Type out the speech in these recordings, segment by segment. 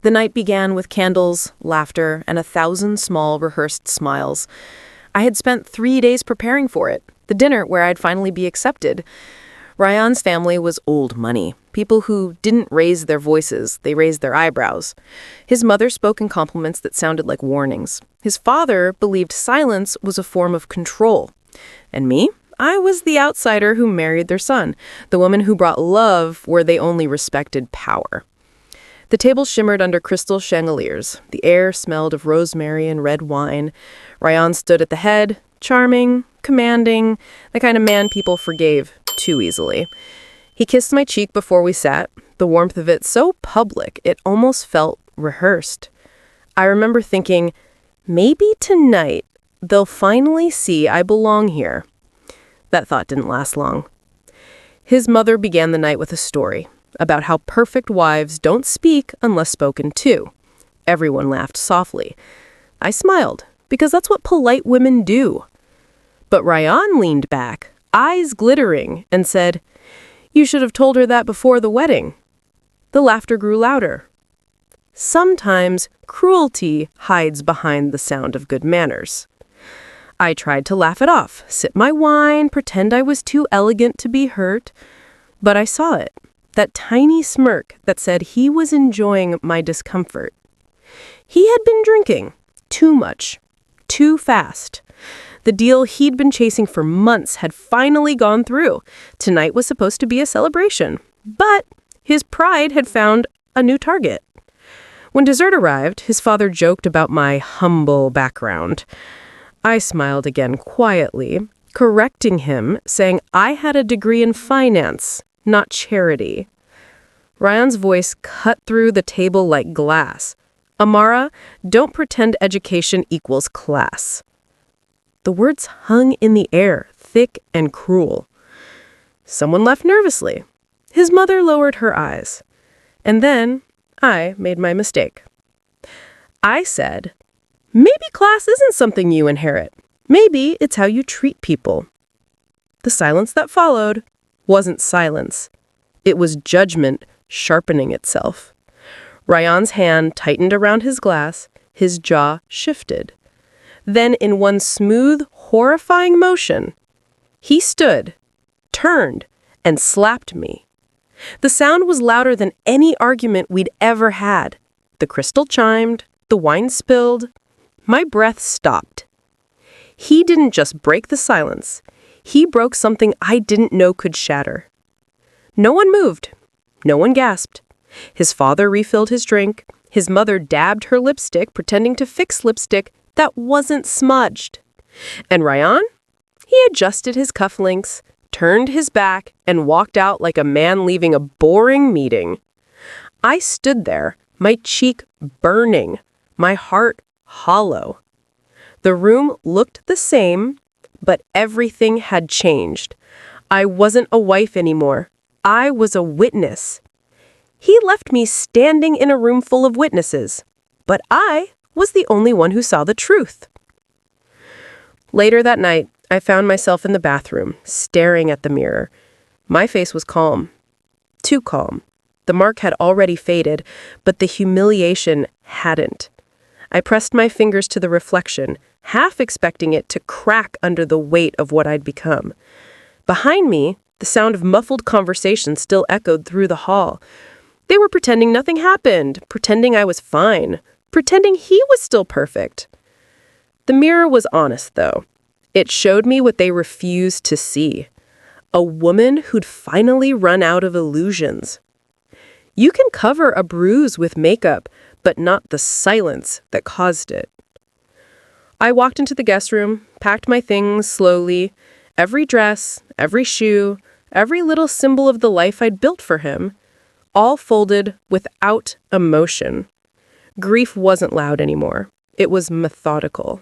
The night began with candles, laughter, and 1,000 small rehearsed smiles. I had spent 3 days preparing for it, the dinner where I'd finally be accepted. Ryan's family was old money, people who didn't raise their voices, they raised their eyebrows. His mother spoke in compliments that sounded like warnings. His father believed silence was a form of control. And me? I was the outsider who married their son, the woman who brought love where they only respected power. The table shimmered under crystal chandeliers. The air smelled of rosemary and red wine. Ryan stood at the head, charming, commanding, the kind of man people forgave too easily. He kissed my cheek before we sat, the warmth of it so public it almost felt rehearsed. I remember thinking, maybe tonight they'll finally see I belong here. That thought didn't last long. His mother began the night with a story about how perfect wives don't speak unless spoken to. Everyone laughed softly. I smiled, because that's what polite women do. But Ryan leaned back, eyes glittering, and said, "You should have told her that before the wedding." The laughter grew louder. Sometimes cruelty hides behind the sound of good manners. I tried to laugh it off, sip my wine, pretend I was too elegant to be hurt. But I saw it, that tiny smirk that said he was enjoying my discomfort. He had been drinking, too much, too fast. The deal he'd been chasing for months had finally gone through. Tonight was supposed to be a celebration, but his pride had found a new target. When dessert arrived, his father joked about my humble background. I smiled again quietly, correcting him, saying I had a degree in finance, not charity. Ryan's voice cut through the table like glass. "Amara, don't pretend education equals class." The words hung in the air, thick and cruel. Someone left nervously. His mother lowered her eyes. And then I made my mistake. I said, "Maybe class isn't something you inherit. Maybe it's how you treat people." The silence that followed wasn't silence. It was judgment sharpening itself. Ryan's hand tightened around his glass, his jaw shifted. Then in one smooth, horrifying motion, he stood, turned, and slapped me. The sound was louder than any argument we'd ever had. The crystal chimed, the wine spilled. My breath stopped. He didn't just break the silence. He broke something I didn't know could shatter. No one moved. No one gasped. His father refilled his drink. His mother dabbed her lipstick, pretending to fix lipstick that wasn't smudged. And Ryan? He adjusted his cufflinks, turned his back, and walked out like a man leaving a boring meeting. I stood there, my cheek burning, my heart hollow. The room looked the same, but everything had changed. I wasn't a wife anymore. I was a witness. He left me standing in a room full of witnesses, but I was the only one who saw the truth. Later that night, I found myself in the bathroom, staring at the mirror. My face was calm. Too calm. The mark had already faded, but the humiliation hadn't. I pressed my fingers to the reflection, half expecting it to crack under the weight of what I'd become. Behind me, the sound of muffled conversation still echoed through the hall. They were pretending nothing happened, pretending I was fine, pretending he was still perfect. The mirror was honest, though. It showed me what they refused to see. A woman who'd finally run out of illusions. You can cover a bruise with makeup, but not the silence that caused it. I walked into the guest room, packed my things slowly. Every dress, every shoe, every little symbol of the life I'd built for him, all folded without emotion. Grief wasn't loud anymore. It was methodical.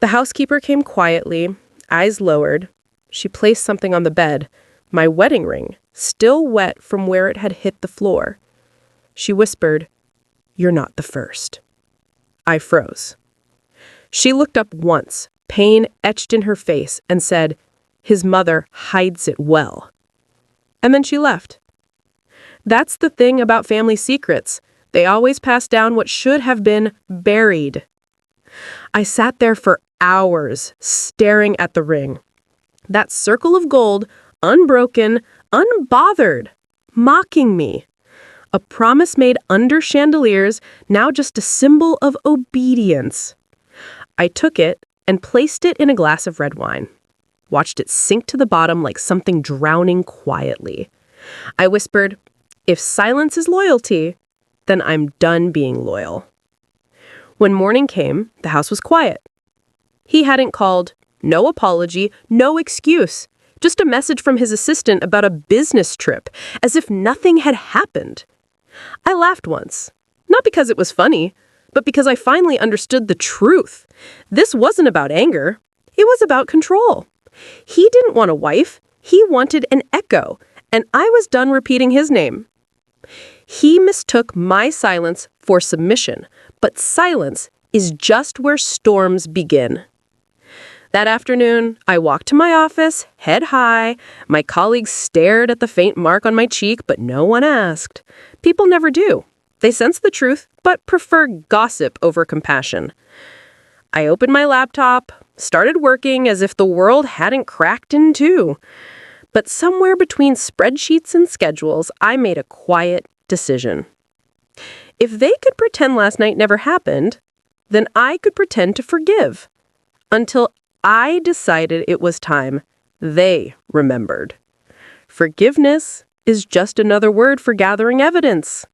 The housekeeper came quietly, eyes lowered. She placed something on the bed, my wedding ring, still wet from where it had hit the floor. She whispered, "You're not the first." I froze. She looked up once, pain etched in her face, and said, "His mother hides it well." And then she left. That's the thing about family secrets. They always pass down what should have been buried. I sat there for hours, staring at the ring. That circle of gold, unbroken, unbothered, mocking me. A promise made under chandeliers, now just a symbol of obedience. I took it and placed it in a glass of red wine. Watched it sink to the bottom like something drowning quietly. I whispered, "If silence is loyalty, then I'm done being loyal." When morning came, the house was quiet. He hadn't called, no apology, no excuse, just a message from his assistant about a business trip, as if nothing had happened. I laughed once, not because it was funny, but because I finally understood the truth. This wasn't about anger. It was about control. He didn't want a wife. He wanted an echo, and I was done repeating his name. He mistook my silence for submission, but silence is just where storms begin. That afternoon, I walked to my office, head high. My colleagues stared at the faint mark on my cheek, but no one asked. People never do. They sense the truth, but prefer gossip over compassion. I opened my laptop, started working as if the world hadn't cracked in two. But somewhere between spreadsheets and schedules, I made a quiet decision. If they could pretend last night never happened, then I could pretend to forgive. Until I decided it was time, they remembered. Forgiveness is just another word for gathering evidence.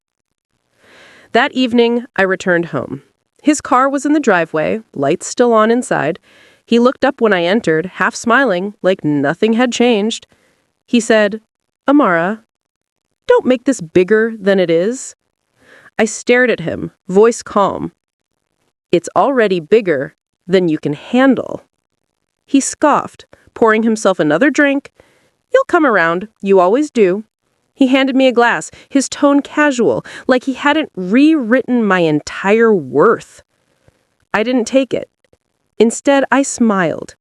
That evening, I returned home. His car was in the driveway, lights still on inside. He looked up when I entered, half smiling, like nothing had changed. He said, "Amara, don't make this bigger than it is." I stared at him, voice calm. "It's already bigger than you can handle." He scoffed, pouring himself another drink. "You'll come around, you always do." He handed me a glass, his tone casual, like he hadn't rewritten my entire worth. I didn't take it. Instead, I smiled,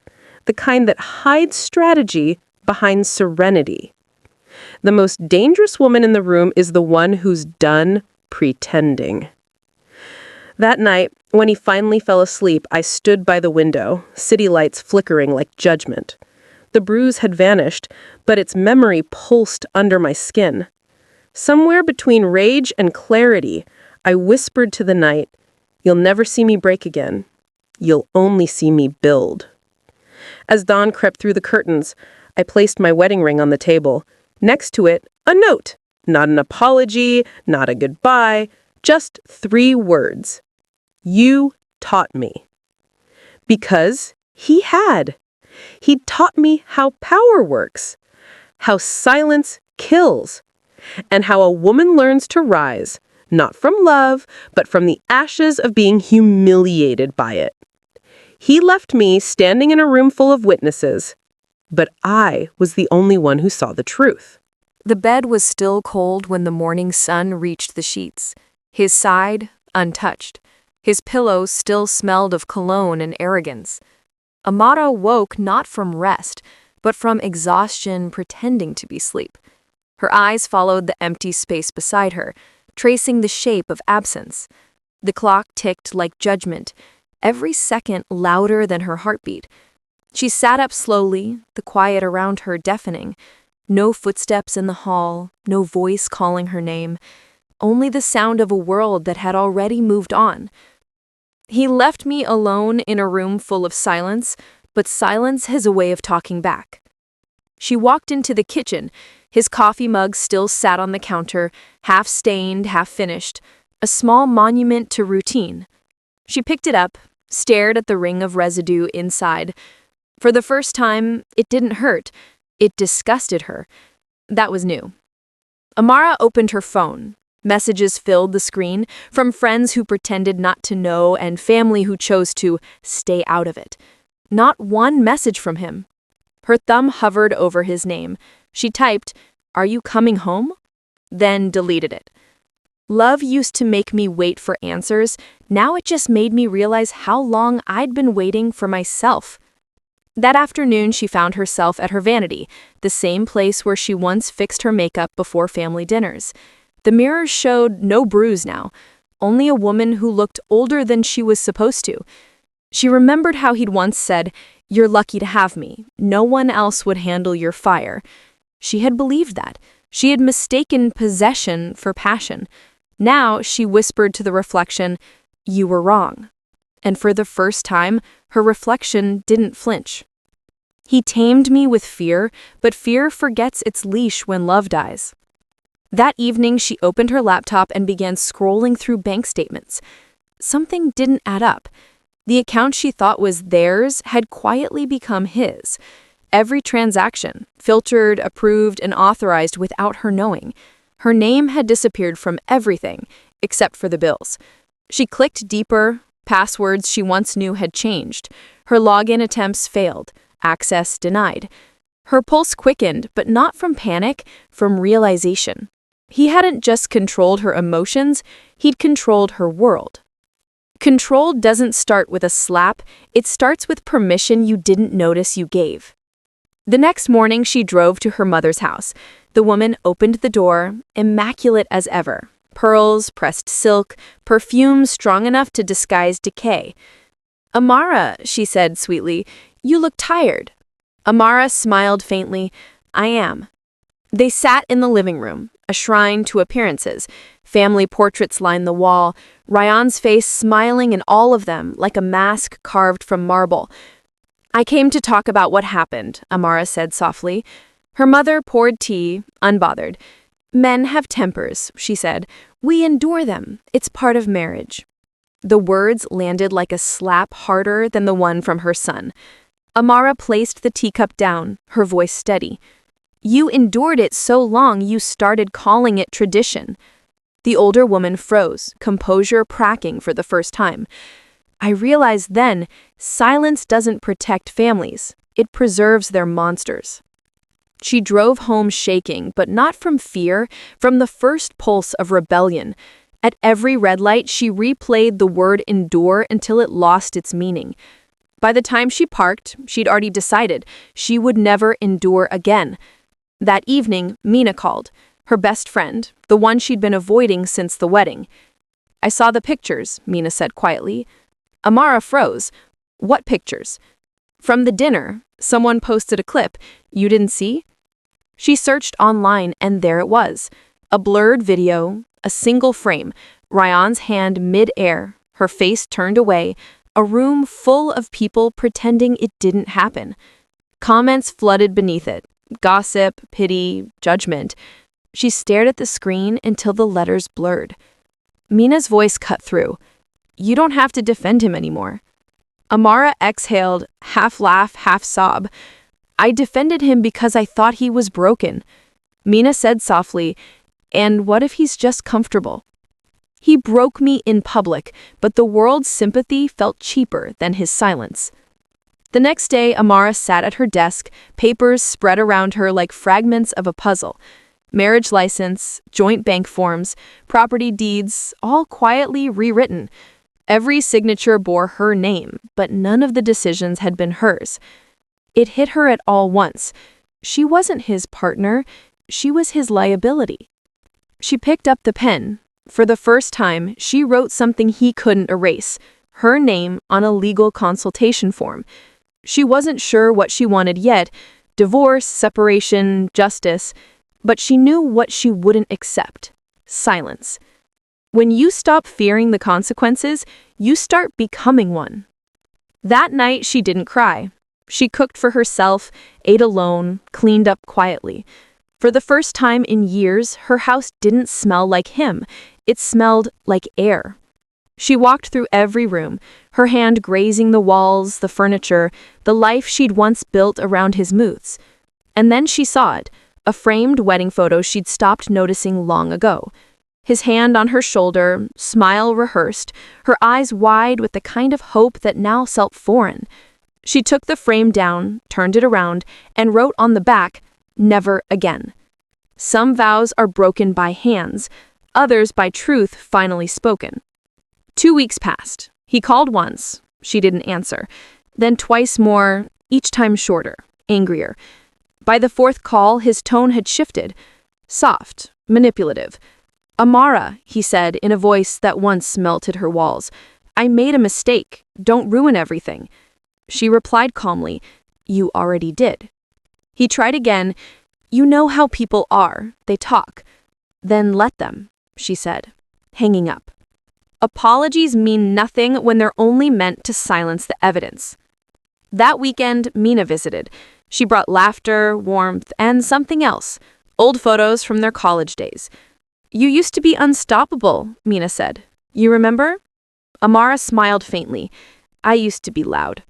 the kind that hides strategy behind serenity. The most dangerous woman in the room is the one who's done pretending. That night, when he finally fell asleep, I stood by the window, city lights flickering like judgment. The bruise had vanished, but its memory pulsed under my skin. Somewhere between rage and clarity, I whispered to the night, "You'll never see me break again. You'll only see me build." As dawn crept through the curtains, I placed my wedding ring on the table. Next to it, a note. Not an apology, not a goodbye, just 3 words. "You taught me." Because he had. He'd taught me how power works, how silence kills, and how a woman learns to rise, not from love, but from the ashes of being humiliated by it. He left me standing in a room full of witnesses, but I was the only one who saw the truth. The bed was still cold when the morning sun reached the sheets. His side, untouched. His pillows still smelled of cologne and arrogance. Amara woke not from rest, but from exhaustion pretending to be sleep. Her eyes followed the empty space beside her, tracing the shape of absence. The clock ticked like judgment, every second louder than her heartbeat. She sat up slowly, the quiet around her deafening. No footsteps in the hall, no voice calling her name, only the sound of a world that had already moved on. He left me alone in a room full of silence, but silence has a way of talking back. She walked into the kitchen. His coffee mug still sat on the counter, half stained, half finished, a small monument to routine. She picked it up, stared at the ring of residue inside. For the first time, it didn't hurt. It disgusted her. That was new. Amara opened her phone. Messages filled the screen, from friends who pretended not to know and family who chose to stay out of it. Not one message from him. Her thumb hovered over his name. She typed, "Are you coming home?" Then deleted it. Love used to make me wait for answers. Now it just made me realize how long I'd been waiting for myself. That afternoon, she found herself at her vanity, the same place where she once fixed her makeup before family dinners. The mirrors showed no bruise now, only a woman who looked older than she was supposed to. She remembered how he'd once said, "You're lucky to have me. No one else would handle your fire." She had believed that. She had mistaken possession for passion. Now she whispered to the reflection, "You were wrong." And for the first time, her reflection didn't flinch. He tamed me with fear, but fear forgets its leash when love dies. That evening, she opened her laptop and began scrolling through bank statements. Something didn't add up. The account she thought was theirs had quietly become his. Every transaction, filtered, approved, and authorized without her knowing. Her name had disappeared from everything, except for the bills. She clicked deeper. Passwords she once knew had changed. Her login attempts failed. Access denied. Her pulse quickened, but not from panic, from realization. He hadn't just controlled her emotions, he'd controlled her world. Control doesn't start with a slap, it starts with permission you didn't notice you gave. The next morning, she drove to her mother's house. The woman opened the door, immaculate as ever. Pearls, pressed silk, perfume strong enough to disguise decay. "Amara," she said sweetly, "you look tired." Amara smiled faintly. "I am." They sat in the living room, a shrine to appearances. Family portraits lined the wall, Ryan's face smiling in all of them like a mask carved from marble. "I came to talk about what happened," Amara said softly. Her mother poured tea, unbothered. "Men have tempers," she said. "We endure them. It's part of marriage." The words landed like a slap harder than the one from her son. Amara placed the teacup down, her voice steady. "You endured it so long you started calling it tradition." The older woman froze, composure cracking for the first time. "I realized then, silence doesn't protect families. It preserves their monsters." She drove home shaking, but not from fear, from the first pulse of rebellion. At every red light, she replayed the word endure until it lost its meaning. By the time she parked, she'd already decided she would never endure again. That evening, Mina called, her best friend, the one she'd been avoiding since the wedding. "I saw the pictures," Mina said quietly. Amara froze. "What pictures?" "From the dinner. Someone posted a clip. You didn't see?" She searched online, and there it was. A blurred video, a single frame, Ryan's hand mid-air, her face turned away, a room full of people pretending it didn't happen. Comments flooded beneath it. Gossip, pity, judgment. She stared at the screen until the letters blurred. Mina's voice cut through. "You don't have to defend him anymore." Amara exhaled, half laugh, half sob. "I defended him because I thought he was broken." Mina said softly, "And what if he's just comfortable?" "He broke me in public, but the world's sympathy felt cheaper than his silence." The next day, Amara sat at her desk, papers spread around her like fragments of a puzzle. Marriage license, joint bank forms, property deeds, all quietly rewritten. Every signature bore her name, but none of the decisions had been hers. It hit her at all once. She wasn't his partner, she was his liability. She picked up the pen. For the first time, she wrote something he couldn't erase, her name on a legal consultation form. She wasn't sure what she wanted yet, divorce, separation, justice, but she knew what she wouldn't accept: silence. When you stop fearing the consequences, you start becoming one. That night, she didn't cry. She cooked for herself, ate alone, cleaned up quietly. For the first time in years, her house didn't smell like him. It smelled like air. She walked through every room, her hand grazing the walls, the furniture, the life she'd once built around his moods. And then she saw it, a framed wedding photo she'd stopped noticing long ago. His hand on her shoulder, smile rehearsed, her eyes wide with the kind of hope that now felt foreign. She took the frame down, turned it around, and wrote on the back, "Never again." Some vows are broken by hands, others by truth finally spoken. 2 weeks passed. He called once. She didn't answer. Then twice more, each time shorter, angrier. By the fourth call, his tone had shifted. Soft, manipulative. "Amara," he said in a voice that once melted her walls, "I made a mistake. Don't ruin everything." She replied calmly, "You already did." He tried again. "You know how people are. They talk." "Then let them," she said, hanging up. Apologies mean nothing when they're only meant to silence the evidence. That weekend, Mina visited. She brought laughter, warmth, and something else, old photos from their college days. "You used to be unstoppable," Mina said. "You remember?" Amara smiled faintly. "I used to be loud."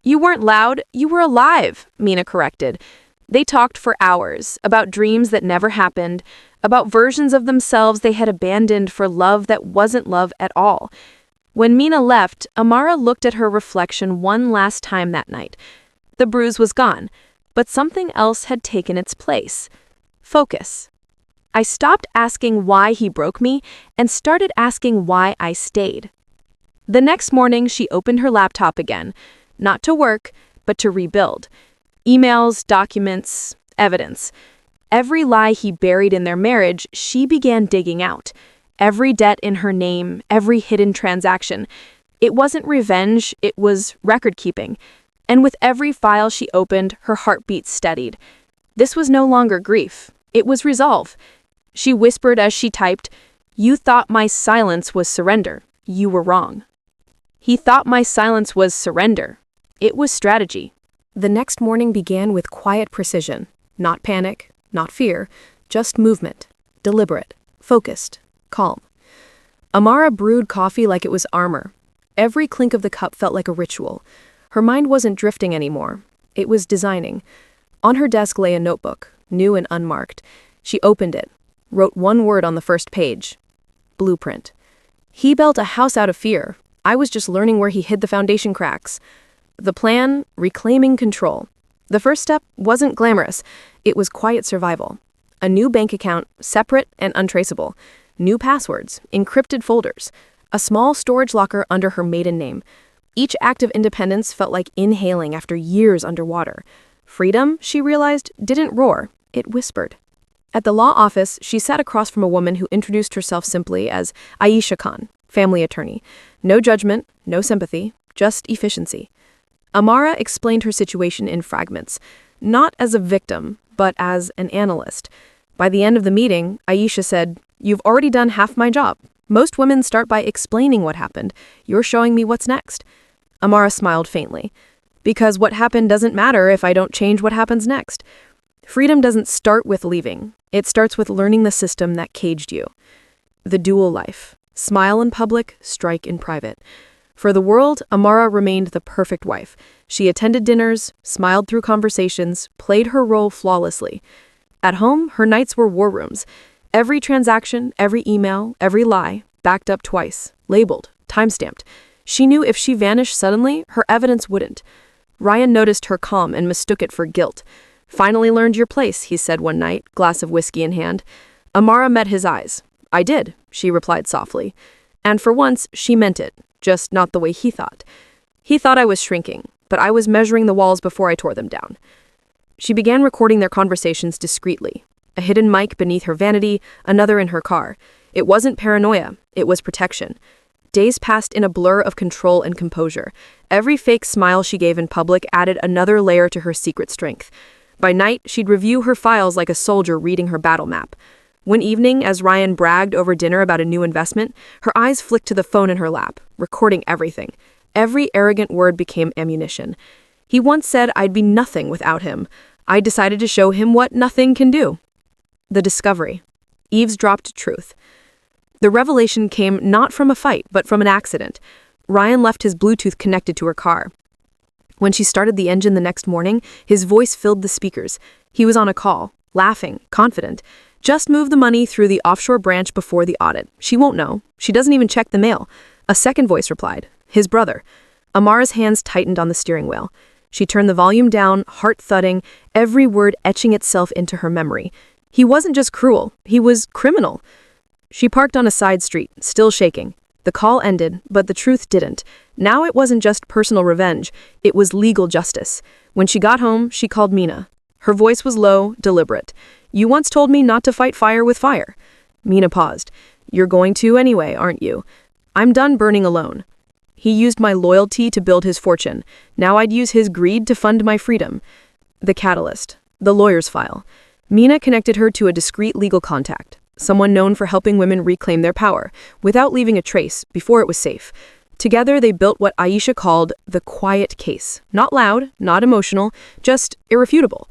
"You weren't loud, you were alive," Mina corrected. They talked for hours, about dreams that never happened, about versions of themselves they had abandoned for love that wasn't love at all. When Mina left, Amara looked at her reflection one last time that night. The bruise was gone, but something else had taken its place. Focus. "I stopped asking why he broke me and started asking why I stayed." The next morning, she opened her laptop again, not to work, but to rebuild. Emails, documents, evidence. Every lie he buried in their marriage, she began digging out. Every debt in her name, every hidden transaction. It wasn't revenge, it was record-keeping. And with every file she opened, her heartbeat steadied. This was no longer grief. It was resolve. She whispered as she typed, "You thought my silence was surrender. You were wrong." He thought my silence was surrender. It was strategy. The next morning began with quiet precision. Not panic, not fear, just movement. Deliberate, focused, calm. Amara brewed coffee like it was armor. Every clink of the cup felt like a ritual. Her mind wasn't drifting anymore. It was designing. On her desk lay a notebook, new and unmarked. She opened it, wrote one word on the first page. Blueprint. He built a house out of fear. I was just learning where he hid the foundation cracks. The plan, reclaiming control. The first step wasn't glamorous. It was quiet survival. A new bank account, separate and untraceable. New passwords, encrypted folders. A small storage locker under her maiden name. Each act of independence felt like inhaling after years underwater. Freedom, she realized, didn't roar. It whispered. At the law office, she sat across from a woman who introduced herself simply as Aisha Khan, family attorney. No judgment, no sympathy, just efficiency. Amara explained her situation in fragments, not as a victim, but as an analyst. By the end of the meeting, Aisha said, "You've already done half my job. Most women start by explaining what happened. You're showing me what's next." Amara smiled faintly. "Because what happened doesn't matter if I don't change what happens next." Freedom doesn't start with leaving. It starts with learning the system that caged you. The dual life. Smile in public, strike in private. For the world, Amara remained the perfect wife. She attended dinners, smiled through conversations, played her role flawlessly. At home, her nights were war rooms. Every transaction, every email, every lie, backed up twice, labeled, timestamped. She knew if she vanished suddenly, her evidence wouldn't. Ryan noticed her calm and mistook it for guilt. "Finally learned your place," he said one night, glass of whiskey in hand. Amara met his eyes. "I did," she replied softly. And for once, she meant it, just not the way he thought. He thought I was shrinking, but I was measuring the walls before I tore them down. She began recording their conversations discreetly. A hidden mic beneath her vanity, another in her car. It wasn't paranoia, it was protection. Days passed in a blur of control and composure. Every fake smile she gave in public added another layer to her secret strength. By night, she'd review her files like a soldier reading her battle map. One evening, as Ryan bragged over dinner about a new investment, her eyes flicked to the phone in her lap, recording everything. Every arrogant word became ammunition. He once said I'd be nothing without him. I decided to show him what nothing can do. The discovery. Eavesdropped truth. The revelation came not from a fight, but from an accident. Ryan left his Bluetooth connected to her car. When she started the engine the next morning, his voice filled the speakers. He was on a call, laughing, confident. "Just move the money through the offshore branch before the audit. She won't know. She doesn't even check the mail." A second voice replied, his brother. Amara's hands tightened on the steering wheel. She turned the volume down, heart thudding, every word etching itself into her memory. He wasn't just cruel, he was criminal. She parked on a side street, still shaking. The call ended, but the truth didn't. Now it wasn't just personal revenge, it was legal justice. When she got home, she called Mina. Her voice was low, deliberate. "You once told me not to fight fire with fire." Mina paused. You're going to anyway, aren't you? I'm done burning alone. He used my loyalty to build his fortune. Now I'd use his greed to fund my freedom. The catalyst. The lawyer's file. Mina connected her to a discreet legal contact, someone known for helping women reclaim their power, without leaving a trace, before it was safe. Together, they built what Aisha called the quiet case. Not loud, not emotional, just irrefutable.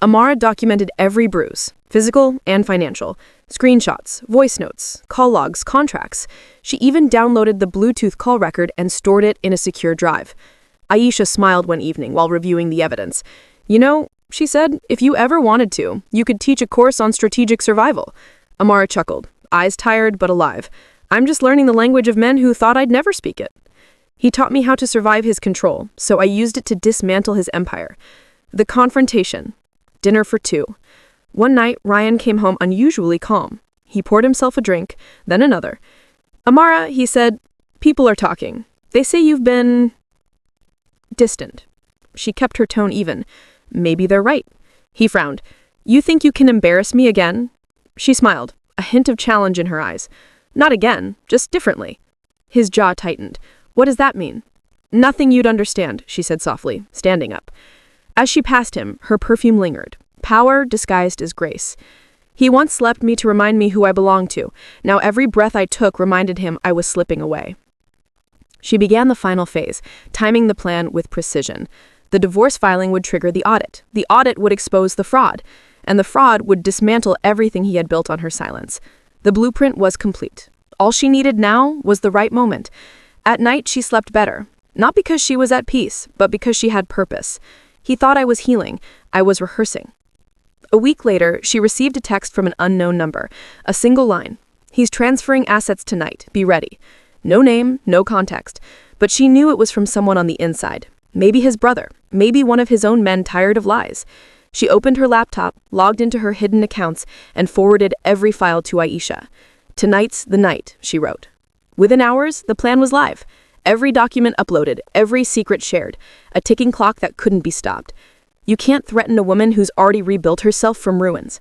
Amara documented every bruise, physical and financial. Screenshots, voice notes, call logs, contracts. She even downloaded the Bluetooth call record and stored it in a secure drive. Aisha smiled one evening while reviewing the evidence. You know, she said, if you ever wanted to, you could teach a course on strategic survival. Amara chuckled, eyes tired but alive. I'm just learning the language of men who thought I'd never speak it. He taught me how to survive his control, so I used it to dismantle his empire. The confrontation. Dinner for two. One night, Ryan came home unusually calm. He poured himself a drink, then another. Amara, he said, people are talking. They say you've been distant. She kept her tone even. Maybe they're right. He frowned. You think you can embarrass me again? She smiled, a hint of challenge in her eyes. Not again, just differently. His jaw tightened. What does that mean? Nothing you'd understand, she said softly, standing up. As she passed him, her perfume lingered. Power disguised as grace. He once slept me to remind me who I belonged to. Now every breath I took reminded him I was slipping away. She began the final phase, timing the plan with precision. The divorce filing would trigger the audit. The audit would expose the fraud. And the fraud would dismantle everything he had built on her silence. The blueprint was complete. All she needed now was the right moment. At night, she slept better. Not because she was at peace, but because she had purpose. He thought I was healing. I was rehearsing. A week later, she received a text from an unknown number. A single line. He's transferring assets tonight. Be ready. No name, no context. But she knew it was from someone on the inside. Maybe his brother. Maybe one of his own men tired of lies. She opened her laptop, logged into her hidden accounts, and forwarded every file to Aisha. Tonight's the night, she wrote. Within hours, the plan was live. Every document uploaded, every secret shared. A ticking clock that couldn't be stopped. You can't threaten a woman who's already rebuilt herself from ruins.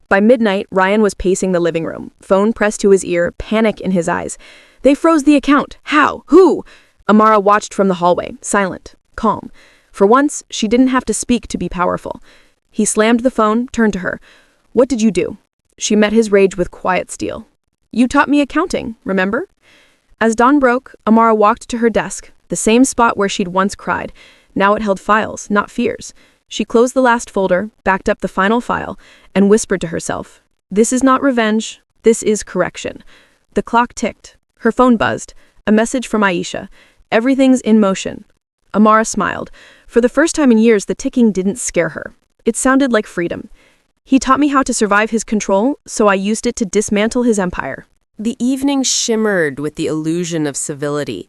By midnight, Ryan was pacing the living room, phone pressed to his ear, panic in his eyes. They froze the account. How? Who? Amara watched from the hallway, silent, calm. For once, she didn't have to speak to be powerful. He slammed the phone, turned to her. What did you do? She met his rage with quiet steel. You taught me accounting, remember? As dawn broke, Amara walked to her desk, the same spot where she'd once cried. Now it held files, not fears. She closed the last folder, backed up the final file, and whispered to herself, this is not revenge, this is correction. The clock ticked. Her phone buzzed. A message from Aisha. Everything's in motion. Amara smiled. For the first time in years, the ticking didn't scare her. It sounded like freedom. He taught me how to survive his control, so I used it to dismantle his empire. The evening shimmered with the illusion of civility.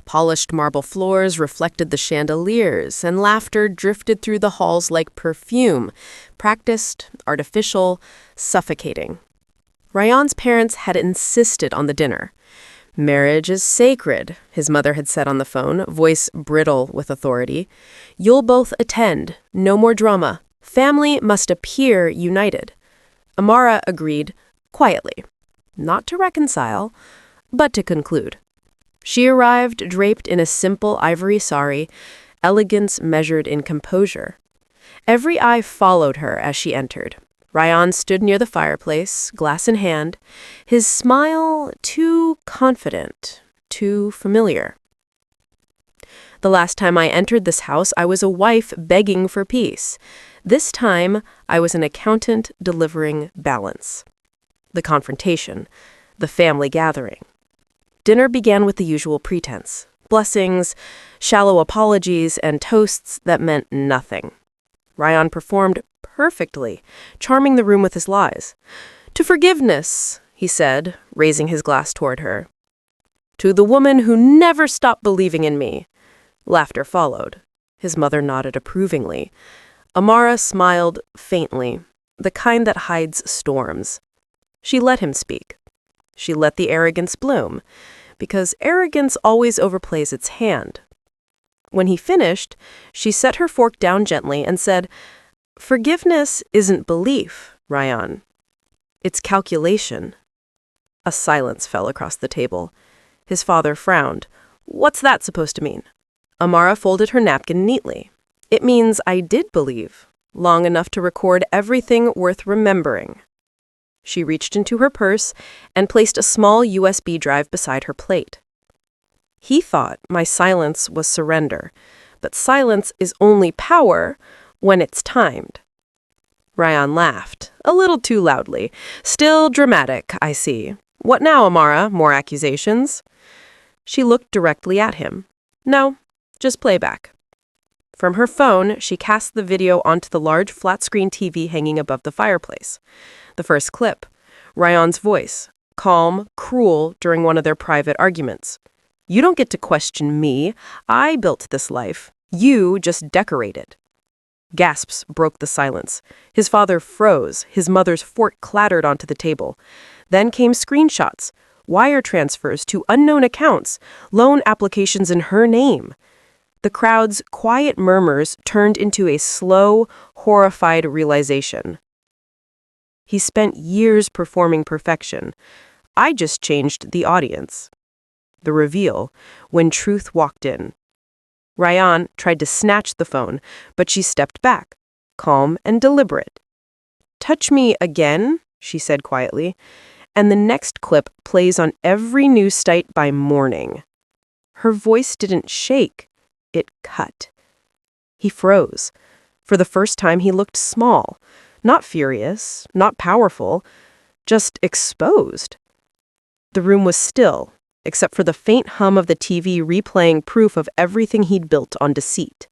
Polished marble floors reflected the chandeliers, and laughter drifted through the halls like perfume, practiced, artificial, suffocating. Ryan's parents had insisted on the dinner. Marriage is sacred, his mother had said on the phone, voice brittle with authority. You'll both attend, no more drama. Family must appear united. Amara agreed, quietly. Not to reconcile, but to conclude. She arrived draped in a simple ivory sari, elegance measured in composure. Every eye followed her as she entered. Ryan stood near the fireplace, glass in hand, his smile too confident, too familiar. The last time I entered this house, I was a wife begging for peace. This time, I was an accountant delivering balance. The confrontation, the family gathering. Dinner began with the usual pretense. Blessings, shallow apologies, and toasts that meant nothing. Ryan performed perfectly, charming the room with his lies. To forgiveness, he said, raising his glass toward her. To the woman who never stopped believing in me. Laughter followed. His mother nodded approvingly. Amara smiled faintly, the kind that hides storms. She let him speak. She let the arrogance bloom, because arrogance always overplays its hand. When he finished, she set her fork down gently and said, Forgiveness isn't belief, Ryan. It's calculation. A silence fell across the table. His father frowned. What's that supposed to mean? Amara folded her napkin neatly. It means I did believe, long enough to record everything worth remembering. She reached into her purse and placed a small USB drive beside her plate. He thought my silence was surrender, but silence is only power when it's timed. Ryan laughed, a little too loudly. Still dramatic, I see. What now, Amara? More accusations? She looked directly at him. No, just playback. From her phone, she cast the video onto the large flat-screen TV hanging above the fireplace. The first clip, Ryan's voice, calm, cruel during one of their private arguments. You don't get to question me. I built this life. You just decorate it. Gasps broke the silence. His father froze. His mother's fork clattered onto the table. Then came screenshots, wire transfers to unknown accounts, loan applications in her name. The crowd's quiet murmurs turned into a slow, horrified realization. He spent years performing perfection. I just changed the audience. The reveal, when truth walked in. Ryan tried to snatch the phone, but she stepped back, calm and deliberate. Touch me again, she said quietly, and the next clip plays on every news site by morning. Her voice didn't shake, it cut. He froze. For the first time, he looked small, not furious, not powerful, just exposed. The room was still, except for the faint hum of the TV replaying proof of everything he'd built on deceit.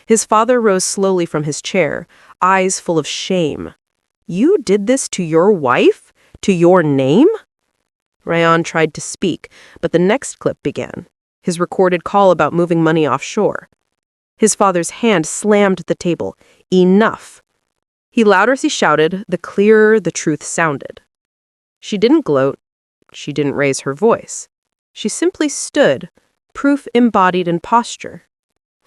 His father rose slowly from his chair, eyes full of shame. You did this to your wife? To your name? Ryan tried to speak, but the next clip began, his recorded call about moving money offshore. His father's hand slammed the table. Enough. The louder he shouted, the clearer the truth sounded. She didn't gloat. She didn't raise her voice. She simply stood, proof embodied in posture.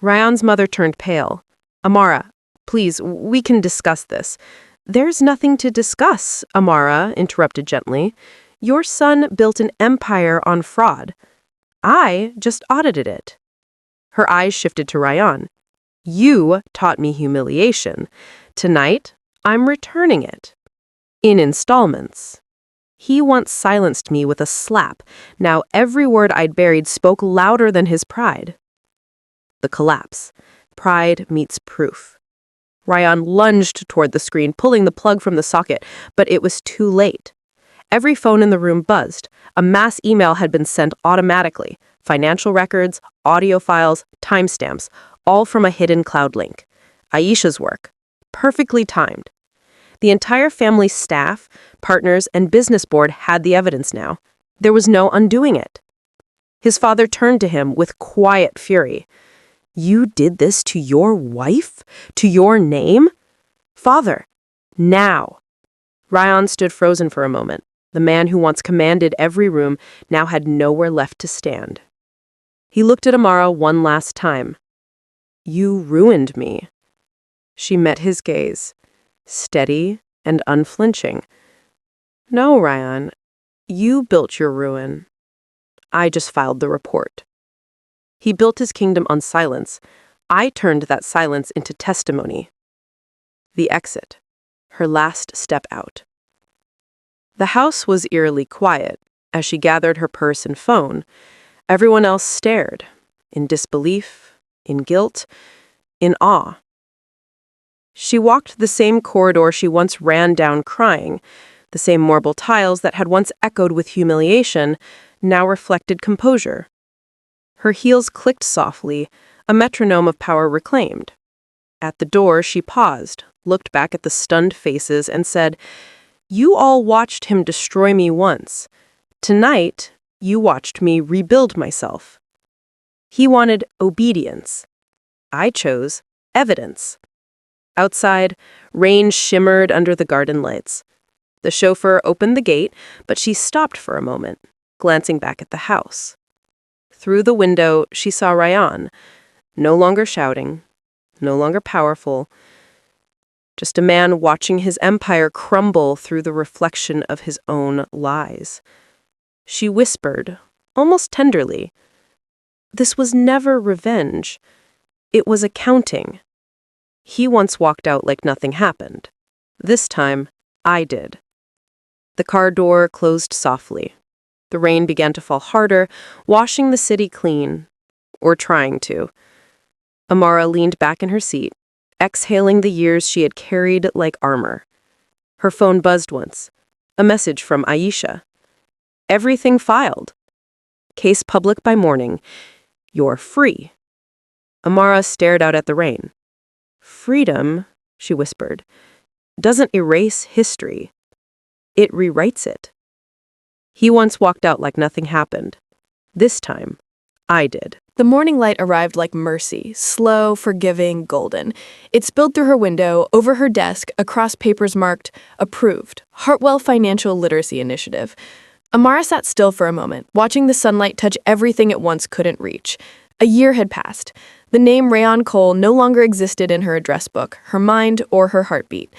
Ryan's mother turned pale. Amara, please, we can discuss this. There's nothing to discuss, Amara interrupted gently. Your son built an empire on fraud. I just audited it. Her eyes shifted to Ryan. You taught me humiliation. Tonight, I'm returning it. In installments. He once silenced me with a slap. Now every word I'd buried spoke louder than his pride. The collapse. Pride meets proof. Ryan lunged toward the screen, pulling the plug from the socket, but it was too late. Every phone in the room buzzed. A mass email had been sent automatically. Financial records, audio files, timestamps, all from a hidden cloud link. Aisha's work. Perfectly timed. The entire family's staff, partners, and business board had the evidence now. There was no undoing it. His father turned to him with quiet fury. You did this to your wife? To your name? Father, now. Ryan stood frozen for a moment. The man who once commanded every room now had nowhere left to stand. He looked at Amara one last time. You ruined me. She met his gaze, steady and unflinching. No, Ryan, you built your ruin. I just filed the report. He built his kingdom on silence. I turned that silence into testimony. The exit, her last step out. The house was eerily quiet as she gathered her purse and phone. Everyone else stared, in disbelief, in guilt, in awe. She walked the same corridor she once ran down crying. The same marble tiles that had once echoed with humiliation now reflected composure. Her heels clicked softly, a metronome of power reclaimed. At the door, she paused, looked back at the stunned faces, and said, You all watched him destroy me once. Tonight, you watched me rebuild myself. He wanted obedience. I chose evidence. Outside, rain shimmered under the garden lights. The chauffeur opened the gate, but she stopped for a moment, glancing back at the house. Through the window, she saw Ryan, no longer shouting, no longer powerful, just a man watching his empire crumble through the reflection of his own lies. She whispered, almost tenderly, "This was never revenge. It was accounting. He once walked out like nothing happened. This time, I did." The car door closed softly. The rain began to fall harder, washing the city clean. Or trying to. Amara leaned back in her seat, exhaling the years she had carried like armor. Her phone buzzed once. A message from Aisha. "Everything filed. Case public by morning. You're free." Amara stared out at the rain. "Freedom," she whispered, "doesn't erase history. It rewrites it. He once walked out like nothing happened. This time, I did." The morning light arrived like mercy, slow, forgiving, golden. It spilled through her window, over her desk, across papers marked, "Approved, Hartwell Financial Literacy Initiative." Amara sat still for a moment, watching the sunlight touch everything it once couldn't reach. A year had passed. The name Rayon Cole no longer existed in her address book, her mind, or her heartbeat.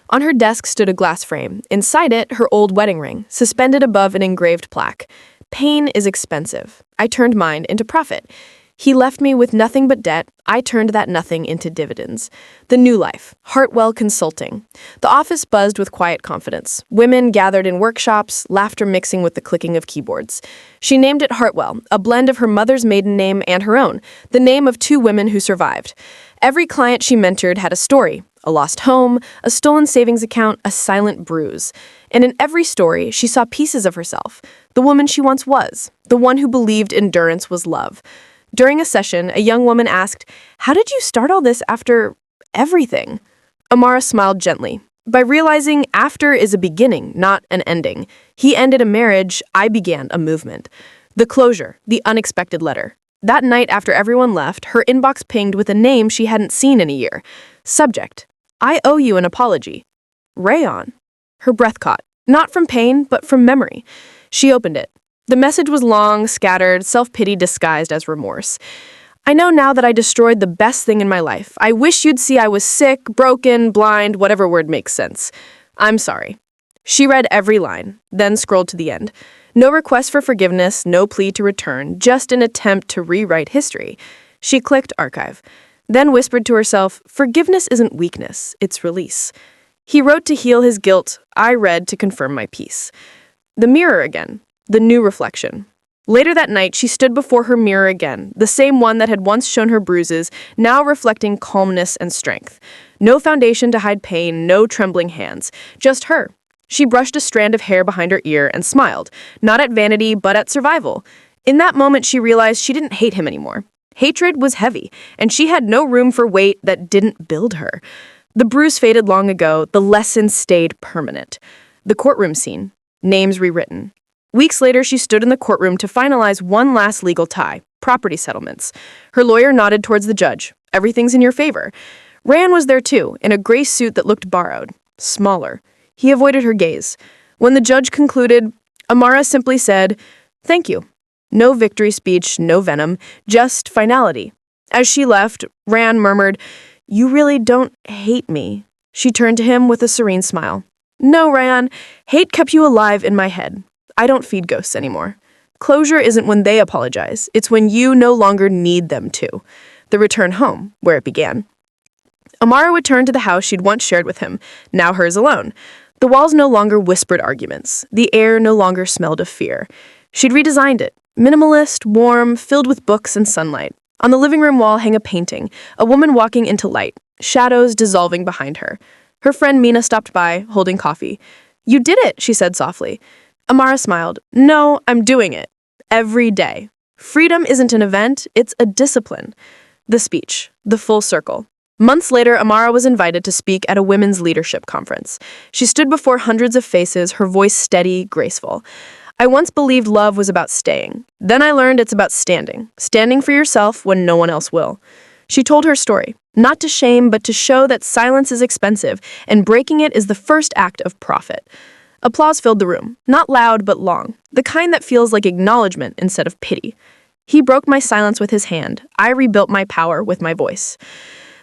On her desk stood a glass frame. Inside it, her old wedding ring, suspended above an engraved plaque. "Pain is expensive. I turned mine into profit. He left me with nothing but debt. I turned that nothing into dividends." The new life, Hartwell Consulting. The office buzzed with quiet confidence. Women gathered in workshops, laughter mixing with the clicking of keyboards. She named it Hartwell, a blend of her mother's maiden name and her own, the name of two women who survived. Every client she mentored had a story, a lost home, a stolen savings account, a silent bruise. And in every story, she saw pieces of herself, the woman she once was, the one who believed endurance was love. During a session, a young woman asked, "How did you start all this after everything?" Amara smiled gently. "By realizing after is a beginning, not an ending. He ended a marriage, I began a movement." The closure, the unexpected letter. That night after everyone left, her inbox pinged with a name she hadn't seen in a year. Subject, "I owe you an apology." Rayon. Her breath caught, not from pain, but from memory. She opened it. The message was long, scattered, self-pity disguised as remorse. "I know now that I destroyed the best thing in my life. I wish you'd see I was sick, broken, blind, whatever word makes sense. I'm sorry." She read every line, then scrolled to the end. No request for forgiveness, no plea to return, just an attempt to rewrite history. She clicked archive, then whispered to herself, "Forgiveness isn't weakness, it's release." He wrote to heal his guilt. I read to confirm my peace. The mirror again. The new reflection. Later that night, she stood before her mirror again, the same one that had once shown her bruises, now reflecting calmness and strength. No foundation to hide pain, no trembling hands, just her. She brushed a strand of hair behind her ear and smiled, not at vanity, but at survival. In that moment, she realized she didn't hate him anymore. Hatred was heavy, and she had no room for weight that didn't build her. The bruise faded long ago, the lesson stayed permanent. The courtroom scene. Names rewritten. Weeks later, she stood in the courtroom to finalize one last legal tie, property settlements. Her lawyer nodded towards the judge. "Everything's in your favor." Rand was there too, in a gray suit that looked borrowed, smaller. He avoided her gaze. When the judge concluded, Amara simply said, "Thank you." No victory speech, no venom, just finality. As she left, Rand murmured, "You really don't hate me." She turned to him with a serene smile. "No, Ryan, hate kept you alive in my head. I don't feed ghosts anymore. Closure isn't when they apologize. It's when you no longer need them to." The return home, where it began. Amara would turn to the house she'd once shared with him, now hers alone. The walls no longer whispered arguments. The air no longer smelled of fear. She'd redesigned it. Minimalist, warm, filled with books and sunlight. On the living room wall hang a painting, a woman walking into light, shadows dissolving behind her. Her friend Mina stopped by, holding coffee. "You did it," she said softly. Amara smiled. "No, I'm doing it. Every day. Freedom isn't an event, it's a discipline." The speech. The full circle. Months later, Amara was invited to speak at a women's leadership conference. She stood before hundreds of faces, her voice steady, graceful. "I once believed love was about staying. Then I learned it's about standing. Standing for yourself when no one else will." She told her story, not to shame, but to show that silence is expensive, and breaking it is the first act of profit. Applause filled the room, not loud but long, the kind that feels like acknowledgement instead of pity. He broke my silence with his hand. I rebuilt my power with my voice.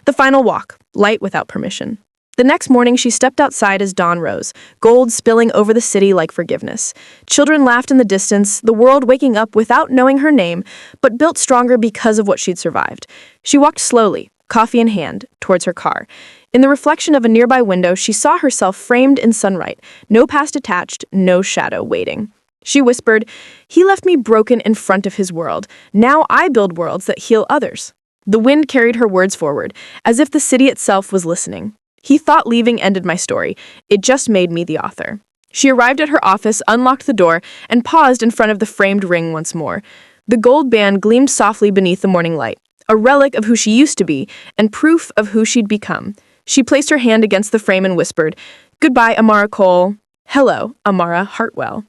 The final walk, light without permission. The next morning, she stepped outside as dawn rose, gold spilling over the city like forgiveness. Children laughed in the distance, the world waking up without knowing her name, but built stronger because of what she'd survived. She walked slowly, coffee in hand, towards her car. In the reflection of a nearby window, she saw herself framed in sunlight, no past attached, no shadow waiting. She whispered, "He left me broken in front of his world. Now I build worlds that heal others." The wind carried her words forward, as if the city itself was listening. He thought leaving ended my story. It just made me the author. She arrived at her office, unlocked the door, and paused in front of the framed ring once more. The gold band gleamed softly beneath the morning light, a relic of who she used to be, and proof of who she'd become. She placed her hand against the frame and whispered, "Goodbye, Amara Cole." "Hello, Amara Hartwell."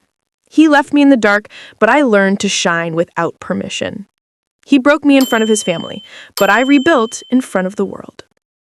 He left me in the dark, but I learned to shine without permission. He broke me in front of his family, but I rebuilt in front of the world.